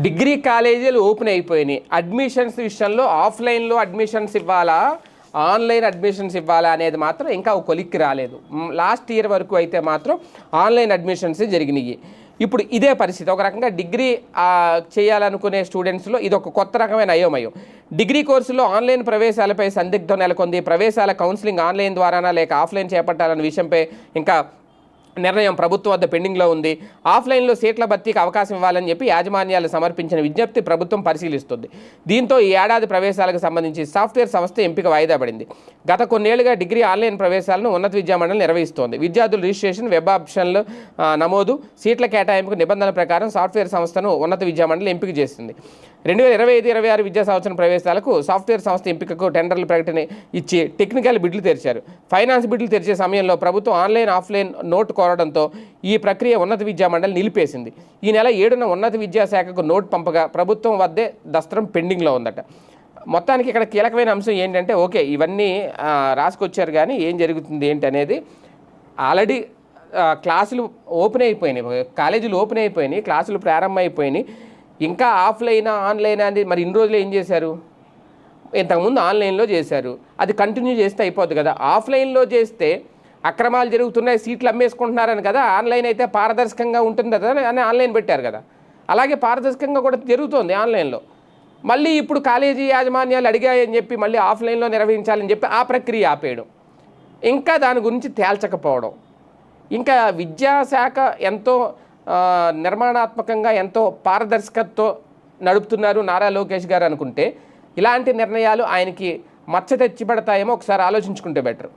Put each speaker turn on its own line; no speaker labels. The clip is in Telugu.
డిగ్రీ కాలేజీలు ఓపెన్ అయిపోయినాయి. అడ్మిషన్స్ విషయంలో ఆఫ్లైన్లో అడ్మిషన్స్ ఇవ్వాలా, ఆన్లైన్ అడ్మిషన్స్ ఇవ్వాలా అనేది మాత్రం ఇంకా ఒక కొలిక్కి రాలేదు. లాస్ట్ ఇయర్ వరకు అయితే మాత్రం ఆన్లైన్ అడ్మిషన్స్ జరిగినాయి. ఇప్పుడు ఇదే పరిస్థితి. ఒక రకంగా డిగ్రీ చేయాలనుకునే స్టూడెంట్స్లో ఇది ఒక కొత్త రకమైన అయోమయం. డిగ్రీ కోర్సులో ఆన్లైన్ ప్రవేశాలపై సందిగ్ధం నెలకొంది. ప్రవేశాల కౌన్సిలింగ్ ఆన్లైన్ ద్వారానా లేక ఆఫ్లైన్ చేపట్టాలన్న విషయంపై ఇంకా నిర్ణయం ప్రభుత్వం వద్ద పెండింగ్లో ఉంది. ఆఫ్లైన్లో సీట్ల భర్తీకి అవకాశం ఇవ్వాలని చెప్పి యాజమాన్యాలు సమర్పించిన విజ్ఞప్తి ప్రభుత్వం పరిశీలిస్తుంది. దీంతో ఈ ఏడాది ప్రవేశాలకు సంబంధించి సాఫ్ట్వేర్ సంస్థ ఎంపిక వాయిదా పడింది. గత కొన్నేళ్లుగా డిగ్రీ ఆన్లైన్ ప్రవేశాలను ఉన్నత విద్యామండలి నిర్వహిస్తోంది. విద్యార్థుల రిజిస్ట్రేషన్, వెబ్ ఆప్షన్లు నమోదు, సీట్ల కేటాయింపుకు నిబంధనల ప్రకారం సాఫ్ట్వేర్ సంస్థను ఉన్నత విద్యామండలి ఎంపిక చేస్తుంది. 2025-26 విద్యా సంవత్సరం ప్రవేశాలకు సాఫ్ట్వేర్ సంస్థ ఎంపికకు టెండర్లు ప్రకటన ఇచ్చి టెక్నికల్ బిడ్లు తెరిచారు. ఫైనాన్స్ బిడ్లు తెరిచే సమయంలో ప్రభుత్వం ఆన్లైన్ ఆఫ్లైన్ నోటు కోరడంతో ఈ ప్రక్రియ ఉన్నత విద్యామండలి నిలిపేసింది. ఈ నెల 7న ఉన్నత విద్యాశాఖకు నోటు పంపగా ప్రభుత్వం వద్దే దస్త్రం పెండింగ్లో ఉందట. మొత్తానికి ఇక్కడ కీలకమైన అంశం ఏంటంటే, ఓకే ఇవన్నీ రాసుకొచ్చారు, కానీ ఏం జరుగుతుంది ఏంటి అనేది ఆల్రెడీ క్లాసులు ఓపెన్ అయిపోయినాయి, కాలేజీలు ఓపెన్ అయిపోయినాయి, క్లాసులు ప్రారంభమైపోయినాయి. ఇంకా ఆఫ్లైన్ ఆన్లైన్ అనేది మరి ఇన్ని రోజులు ఏం చేశారు? ఇంతకుముందు ఆన్లైన్లో చేశారు, అది కంటిన్యూ చేస్తే అయిపోద్ది కదా. ఆఫ్లైన్లో చేస్తే అక్రమాలు జరుగుతున్నాయి, సీట్లు అమ్మేసుకుంటున్నారని కదా. ఆన్లైన్ అయితే పారదర్శకంగా ఉంటుంది కదా అని ఆన్లైన్ పెట్టారు కదా. అలాగే పారదర్శకంగా కూడా జరుగుతోంది ఆన్లైన్లో. మళ్ళీ ఇప్పుడు కాలేజీ యాజమాన్యాలు అడిగాయని చెప్పి మళ్ళీ ఆఫ్లైన్లో నిర్వహించాలని చెప్పి ఆ ప్రక్రియ ఆపేయడం, ఇంకా దాని గురించి తేల్చకపోవడం. ఇంకా విద్యాశాఖ ఎంతో నిర్మాణాత్మకంగా ఎంతో పారదర్శకతతో నడుపుతున్నారు నారా లోకేష్ గారు అనుకుంటే, ఇలాంటి నిర్ణయాలు ఆయనకి మచ్చ తెచ్చిపెడతాయేమో ఒకసారి ఆలోచించుకుంటే బెటర్.